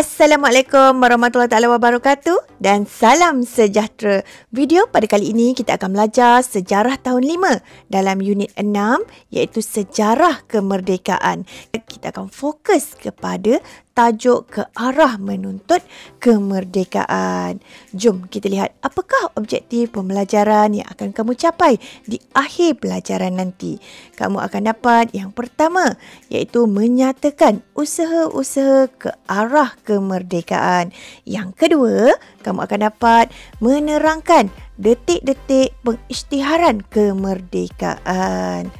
Assalamualaikum warahmatullahi taala wabarakatuh dan salam sejahtera. Video pada kali ini kita akan belajar sejarah tahun 5 dalam unit 6 iaitu sejarah kemerdekaan. Kita akan fokus kepada tajuk ke arah menuntut kemerdekaan. Jom kita lihat apakah objektif pembelajaran yang akan kamu capai di akhir pelajaran nanti. Kamu akan dapat yang pertama iaitu menyatakan usaha-usaha ke arah kemerdekaan. Yang kedua, kamu akan dapat menerangkan detik-detik pengisytiharan kemerdekaan.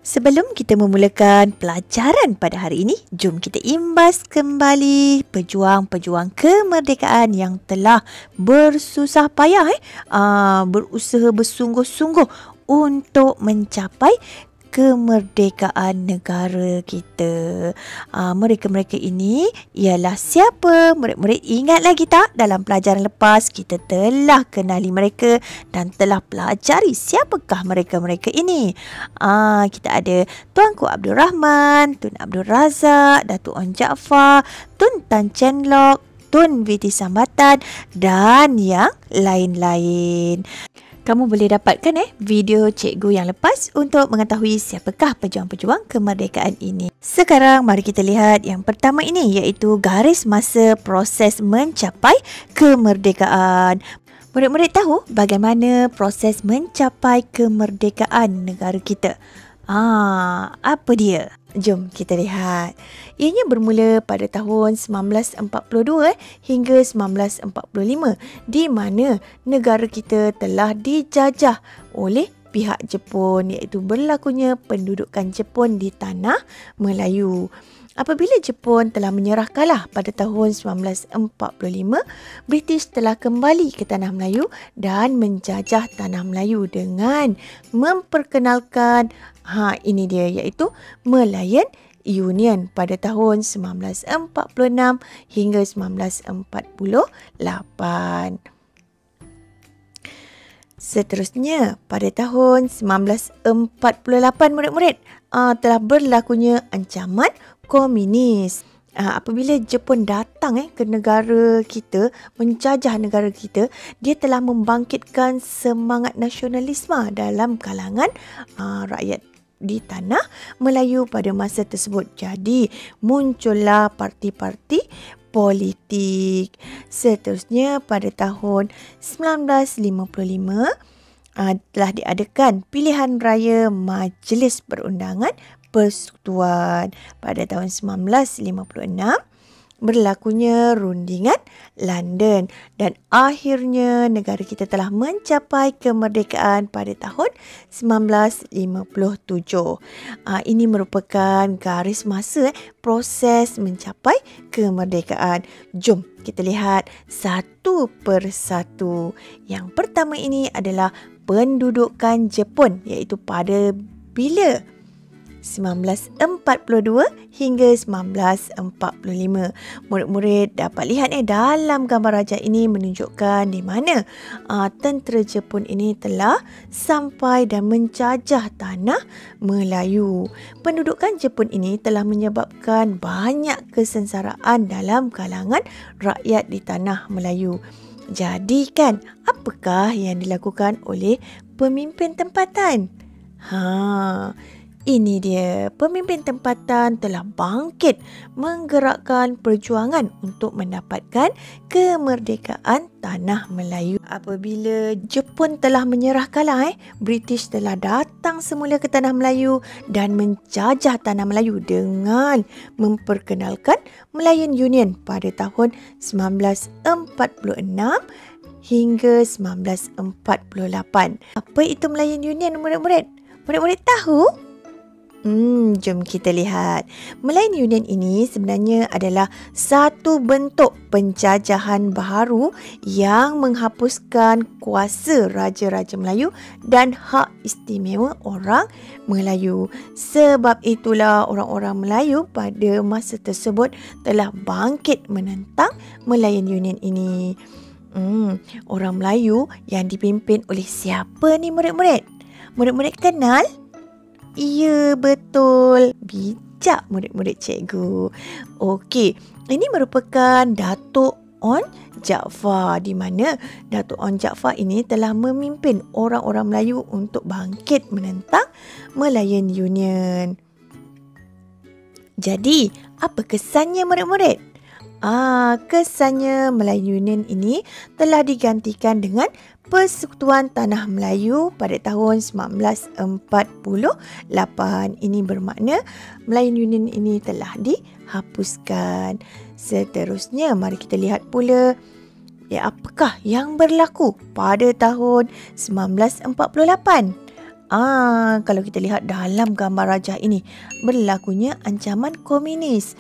Sebelum kita memulakan pelajaran pada hari ini, jom kita imbas kembali pejuang-pejuang kemerdekaan yang telah bersusah payah berusaha bersungguh-sungguh untuk mencapai kemerdekaan negara kita. Mereka-mereka ini ialah siapa? Murid-murid ingat lagi tak? Dalam pelajaran lepas kita telah kenali mereka dan telah pelajari siapakah mereka-mereka ini. Kita ada Tuanku Abdul Rahman, Tun Abdul Razak, Datuk On Jaafar, Tun Tan Cheng Lock, Tun Viti Sambatan dan yang lain-lain. Kamu boleh dapatkan video cikgu yang lepas untuk mengetahui siapakah pejuang-pejuang kemerdekaan ini. Sekarang mari kita lihat yang pertama ini iaitu garis masa proses mencapai kemerdekaan. Murid-murid tahu bagaimana proses mencapai kemerdekaan negara kita? Apa dia? Jom kita lihat. Ianya bermula pada tahun 1942 hingga 1945 di mana negara kita telah dijajah oleh pihak Jepun iaitu berlakunya pendudukan Jepun di tanah Melayu. Apabila Jepun telah menyerah kalah pada tahun 1945, British telah kembali ke tanah Melayu dan menjajah tanah Melayu dengan memperkenalkan ini dia iaitu Malayan Union pada tahun 1946 hingga 1948. Seterusnya, pada tahun 1948 murid-murid telah berlakunya ancaman komunis. Apabila Jepun datang ke negara kita, menjajah negara kita, dia telah membangkitkan semangat nasionalisme dalam kalangan rakyat di tanah Melayu pada masa tersebut. Jadi, muncullah parti-parti politik. Seterusnya, pada tahun 1955, telah diadakan pilihan raya Majlis Perundangan Persekutuan. Pada tahun 1956, berlakunya rundingan London dan akhirnya negara kita telah mencapai kemerdekaan pada tahun 1957. Ini merupakan garis masa proses mencapai kemerdekaan. Jom kita lihat satu persatu. Yang pertama ini adalah pendudukan Jepun iaitu pada bila? 1942 hingga 1945. Murid-murid dapat lihat dalam gambar rajah ini menunjukkan di mana tentera Jepun ini telah sampai dan menjajah tanah Melayu. Pendudukan Jepun ini telah menyebabkan banyak kesengsaraan dalam kalangan rakyat di tanah Melayu. Jadi kan, apakah yang dilakukan oleh pemimpin tempatan? Ini dia, pemimpin tempatan telah bangkit menggerakkan perjuangan untuk mendapatkan kemerdekaan tanah Melayu. Apabila Jepun telah menyerah kalah, British telah datang semula ke tanah Melayu dan menjajah tanah Melayu dengan memperkenalkan Malayan Union pada tahun 1946 hingga 1948. Apa itu Malayan Union, murid-murid? Murid-murid tahu? Jom kita lihat. Malayan Union ini sebenarnya adalah satu bentuk penjajahan baharu yang menghapuskan kuasa Raja-Raja Melayu dan hak istimewa orang Melayu. Sebab itulah orang-orang Melayu pada masa tersebut telah bangkit menentang Malayan Union ini. Orang Melayu yang dipimpin oleh siapa ni murid-murid? Murid-murid kenal? Ya, betul. mengajak murid-murid cikgu. Okey, ini merupakan Datuk On Jaafar, di mana Datuk On Jaafar ini telah memimpin orang-orang Melayu untuk bangkit menentang Malayan Union. Jadi, apa kesannya murid-murid? Kesannya Malayan Union ini telah digantikan dengan Persekutuan Tanah Melayu pada tahun 1948. Ini bermakna Malayan Union ini telah dihapuskan. Seterusnya, mari kita lihat pula apakah yang berlaku pada tahun 1948. Kalau kita lihat dalam gambar rajah ini, berlakunya ancaman komunis,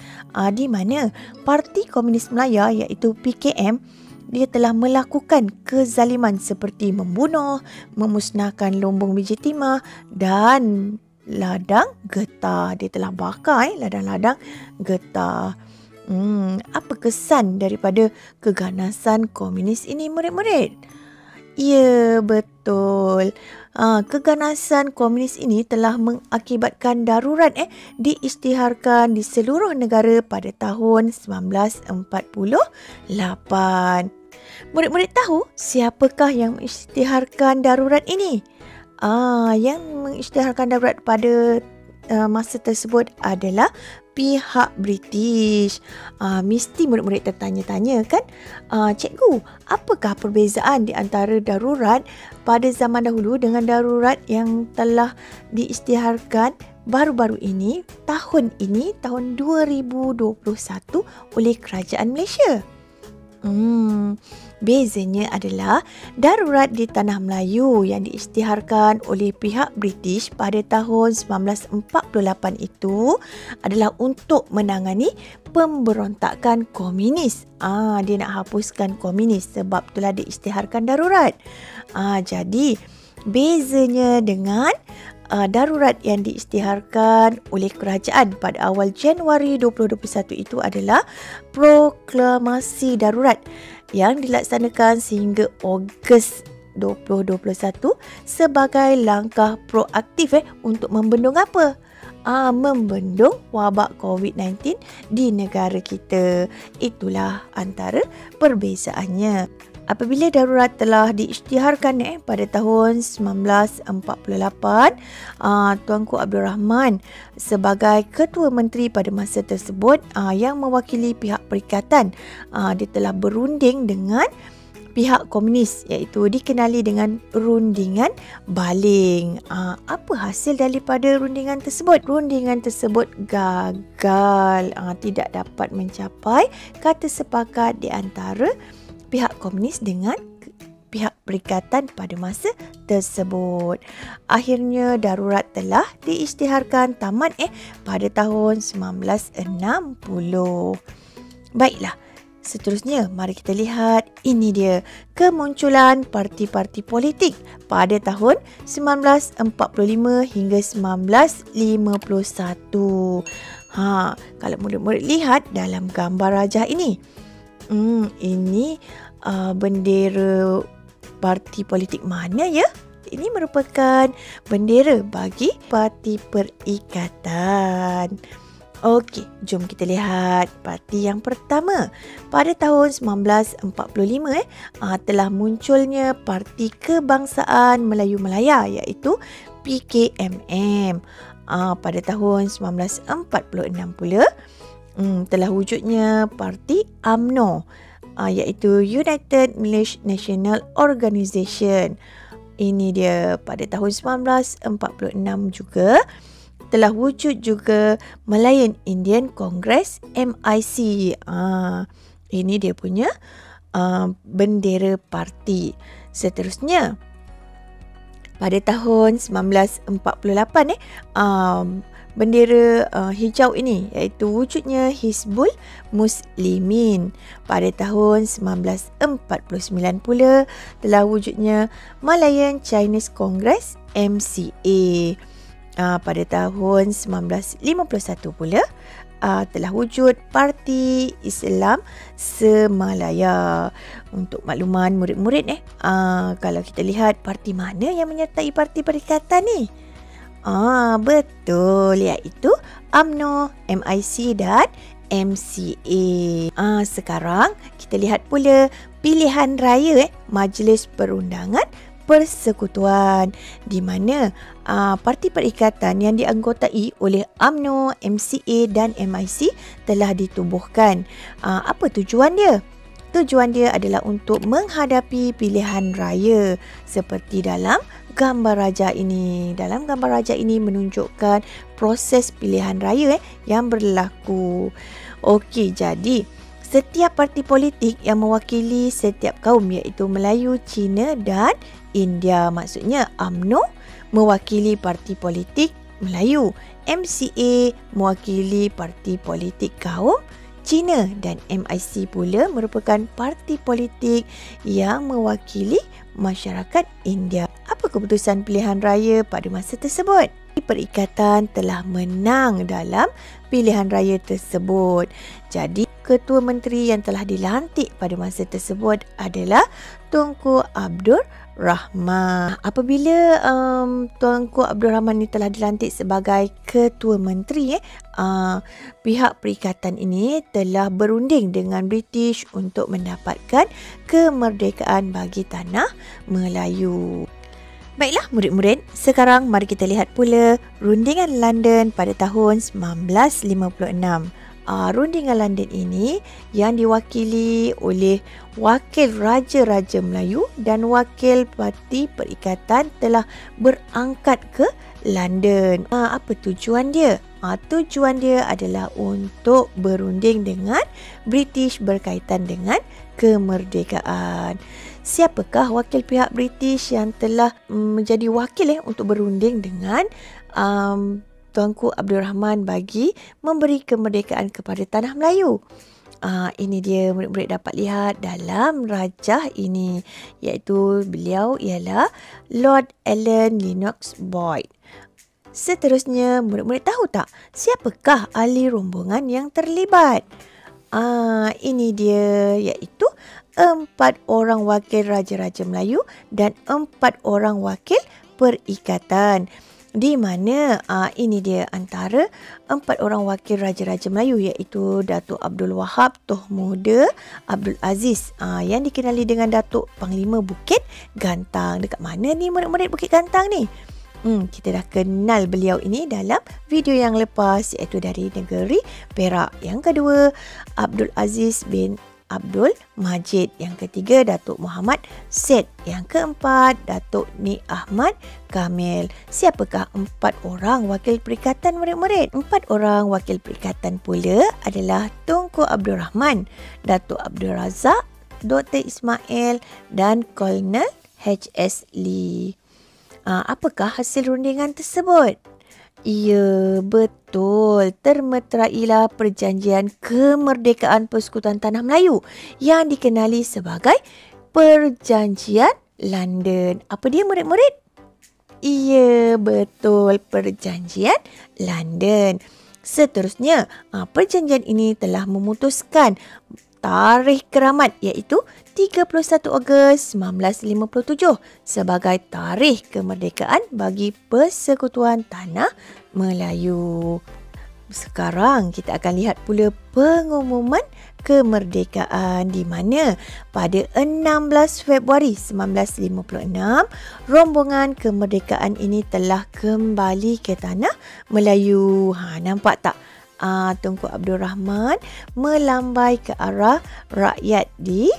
di mana Parti Komunis Melaya iaitu PKM, dia telah melakukan kezaliman seperti membunuh, memusnahkan lumbung biji timah dan ladang getah. Dia telah bakar ladang-ladang getah. Apa kesan daripada keganasan komunis ini, murid-murid? Ya, betul. Keganasan komunis ini telah mengakibatkan darurat diisytiharkan di seluruh negara pada tahun 1948. Murid-murid tahu siapakah yang mengisytiharkan darurat ini? Yang mengisytiharkan darurat pada masa tersebut adalah pihak British. Mesti murid-murid tertanya-tanya kan, cikgu, apakah perbezaan di antara darurat pada zaman dahulu dengan darurat yang telah diisytiharkan baru-baru ini, tahun 2021 oleh Kerajaan Malaysia? Bezanya adalah darurat di Tanah Melayu yang diisytiharkan oleh pihak British pada tahun 1948 itu adalah untuk menangani pemberontakan komunis. Dia nak hapuskan komunis, sebab itulah diisytiharkan darurat. Jadi bezanya dengan darurat yang diisytiharkan oleh kerajaan pada awal Januari 2021 itu adalah proklamasi darurat yang dilaksanakan sehingga Ogos 2021 sebagai langkah proaktif untuk membendung apa? Membendung wabak COVID-19 di negara kita. Itulah antara perbezaannya. Apabila darurat telah diisytiharkan pada tahun 1948, Tuanku Abdul Rahman sebagai Ketua Menteri pada masa tersebut yang mewakili pihak perikatan, dia telah berunding dengan pihak komunis, iaitu dikenali dengan rundingan baling. Apa hasil daripada rundingan tersebut? Rundingan tersebut gagal, tidak dapat mencapai kata sepakat di antara pihak komunis dengan pihak perikatan pada masa tersebut. Akhirnya darurat telah diisytiharkan tamat pada tahun 1960. Baiklah, seterusnya mari kita lihat, ini dia kemunculan parti-parti politik pada tahun 1945 hingga 1951. Kalau murid-murid lihat dalam gambar rajah ini, ini bendera parti politik mana ya? Ini merupakan bendera bagi Parti Perikatan. Okey, jom kita lihat parti yang pertama. Pada tahun 1945 telah munculnya Parti Kebangsaan Melayu Malaya, iaitu PKMM. Pada tahun 1946 pula telah wujudnya Parti UMNO, iaitu United Malaysia National Organisation. Ini dia pada tahun 1946 juga telah wujud juga Malayan Indian Congress MIC. Ini dia punya bendera parti. Seterusnya pada tahun 1948 bendera hijau ini, iaitu wujudnya Hizbul Muslimin. Pada tahun 1949 pula telah wujudnya Malayan Chinese Congress MCA. Pada tahun 1951 pula telah wujud Parti Islam Semalaya. Untuk makluman murid-murid kalau kita lihat parti mana yang menyertai Parti Perikatan ni? Betul, iaitu UMNO, MIC dan MCA. Sekarang kita lihat pula pilihan raya Majlis Perundangan Persekutuan, di mana parti perikatan yang dianggotai oleh UMNO, MCA dan MIC telah ditubuhkan. Apa tujuan dia? Tujuan dia adalah untuk menghadapi pilihan raya seperti dalam gambar raja ini. Dalam gambar raja ini menunjukkan proses pilihan raya yang berlaku. Okey, jadi setiap parti politik yang mewakili setiap kaum iaitu Melayu, Cina dan India. Maksudnya UMNO mewakili parti politik Melayu, MCA mewakili parti politik kaum Cina dan MIC pula merupakan parti politik yang mewakili masyarakat India. Apa keputusan pilihan raya pada masa tersebut? Perikatan telah menang dalam pilihan raya tersebut. Jadi, Ketua Menteri yang telah dilantik pada masa tersebut adalah Tunku Abdul Rahman. Apabila Tunku Abdul Rahman ini telah dilantik sebagai Ketua Menteri, pihak perikatan ini telah berunding dengan British untuk mendapatkan kemerdekaan bagi tanah Melayu. Baiklah murid-murid, sekarang mari kita lihat pula rundingan London pada tahun 1956. Rundingan London ini yang diwakili oleh wakil Raja-Raja Melayu dan wakil Parti Perikatan telah berangkat ke London. Apa tujuan dia? Tujuan dia adalah untuk berunding dengan British berkaitan dengan kemerdekaan. Siapakah wakil pihak British yang telah menjadi wakil untuk berunding dengan Tunku Abdul Rahman bagi memberi kemerdekaan kepada tanah Melayu? Ini dia murid-murid dapat lihat dalam rajah ini, iaitu beliau ialah Lord Allen Lennox Boyd. Seterusnya, murid-murid tahu tak siapakah ahli rombongan yang terlibat? Ini dia, iaitu 4 orang wakil Raja-Raja Melayu dan 4 orang wakil perikatan. Di mana ini dia antara 4 orang wakil Raja-Raja Melayu, iaitu Datuk Abdul Wahab Toh Muda Abdul Aziz, yang dikenali dengan Datuk Panglima Bukit Gantang. Dekat mana ni murid-murid Bukit Gantang ni? Kita dah kenal beliau ini dalam video yang lepas, iaitu dari negeri Perak. Yang kedua, Abdul Aziz bin Abdul Majid. Yang ketiga, Datuk Muhammad Said. Yang keempat, Datuk Ni Ahmad Kamil. Siapakah 4 orang wakil perikatan murid-murid? 4 orang wakil perikatan pula adalah Tunku Abdul Rahman, Datuk Abdul Razak, Dr. Ismail dan Kolonel H.S. Lee. Apakah hasil rundingan tersebut? Ya, betul. Termeterailah perjanjian kemerdekaan Persekutuan Tanah Melayu yang dikenali sebagai Perjanjian London. Apa dia murid-murid? Ya, betul. Perjanjian London. Seterusnya, perjanjian ini telah memutuskan tarikh keramat, iaitu 31 Ogos 1957 sebagai tarikh kemerdekaan bagi Persekutuan Tanah Melayu. Sekarang kita akan lihat pula pengumuman kemerdekaan, di mana pada 16 Februari 1956 rombongan kemerdekaan ini telah kembali ke Tanah Melayu. Nampak tak? Tunku Abdul Rahman melambai ke arah rakyat di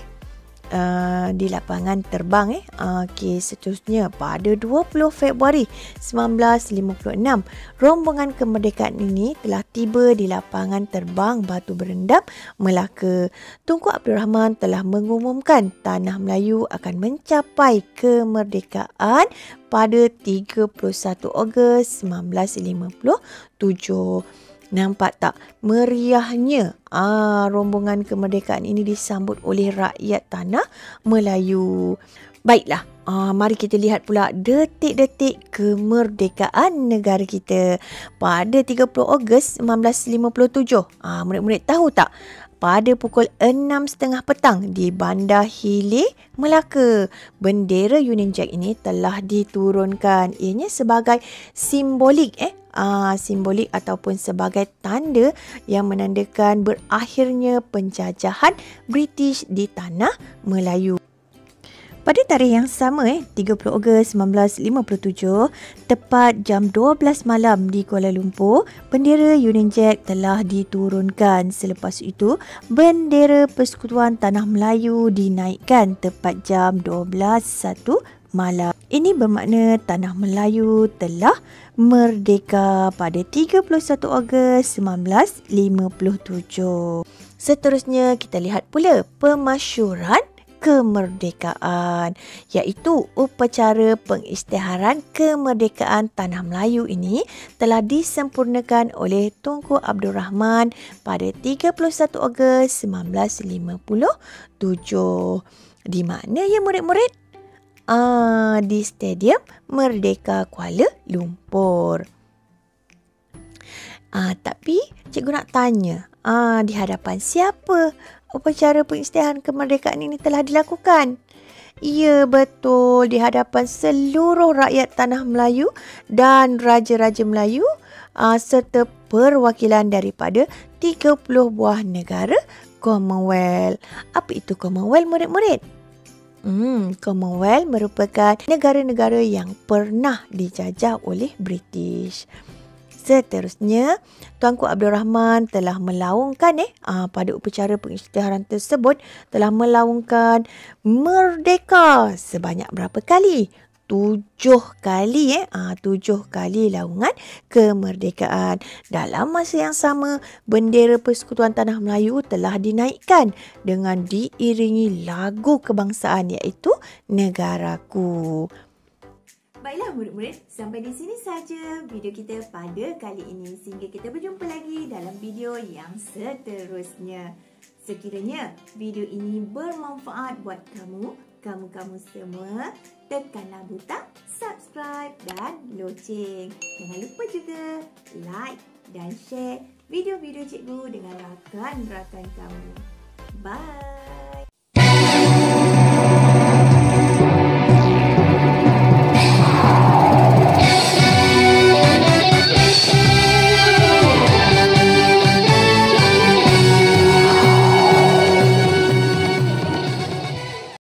lapangan terbang. Okey, seterusnya pada 20 Februari 1956 rombongan kemerdekaan ini telah tiba di lapangan terbang Batu Berendam, Melaka. Tunku Abdul Rahman telah mengumumkan Tanah Melayu akan mencapai kemerdekaan pada 31 Ogos 1957. Nampak tak meriahnya rombongan kemerdekaan ini disambut oleh rakyat Tanah Melayu. Baiklah, mari kita lihat pula detik-detik kemerdekaan negara kita pada 30 Ogos 1957. Murid-murid tahu tak pada pukul 6.30 petang di Bandar Hilir, Melaka. Bendera Union Jack ini telah diturunkan. Ianya sebagai simbolik simbolik ataupun sebagai tanda yang menandakan berakhirnya penjajahan British di tanah Melayu. Pada tarikh yang sama, 30 Ogos 1957, tepat jam 12 malam di Kuala Lumpur, bendera Union Jack telah diturunkan. Selepas itu, bendera Persekutuan Tanah Melayu dinaikkan tepat jam 12.01 malam. Ini bermakna Tanah Melayu telah merdeka pada 31 Ogos 1957. Seterusnya, kita lihat pula pemasyuran kemerdekaan, iaitu upacara pengisytiharan kemerdekaan Tanah Melayu ini telah disempurnakan oleh Tunku Abdul Rahman pada 31 Ogos 1957. Di mana ya murid-murid? Di Stadium Merdeka Kuala Lumpur. Tapi cikgu nak tanya, di hadapan siapa upacara pengisytiharan kemerdekaan ini telah dilakukan? Ya, betul, di hadapan seluruh rakyat Tanah Melayu dan Raja-Raja Melayu serta perwakilan daripada 30 buah negara Commonwealth. Apa itu Commonwealth, murid-murid? Commonwealth merupakan negara-negara yang pernah dijajah oleh British. Seterusnya, Tuanku Abdul Rahman telah melaungkan pada upacara pengisytiharan tersebut telah melaungkan merdeka sebanyak berapa kali? 7 kali 7 kali laungan kemerdekaan. Dalam masa yang sama, bendera Persekutuan Tanah Melayu telah dinaikkan dengan diiringi lagu kebangsaan iaitu Negaraku. Baiklah murid-murid, sampai di sini saja video kita pada kali ini. Sehingga kita berjumpa lagi dalam video yang seterusnya. Sekiranya video ini bermanfaat buat kamu semua, tekanlah butang subscribe dan loceng. Jangan lupa juga like dan share video-video cikgu dengan rakan-rakan kamu. Bye!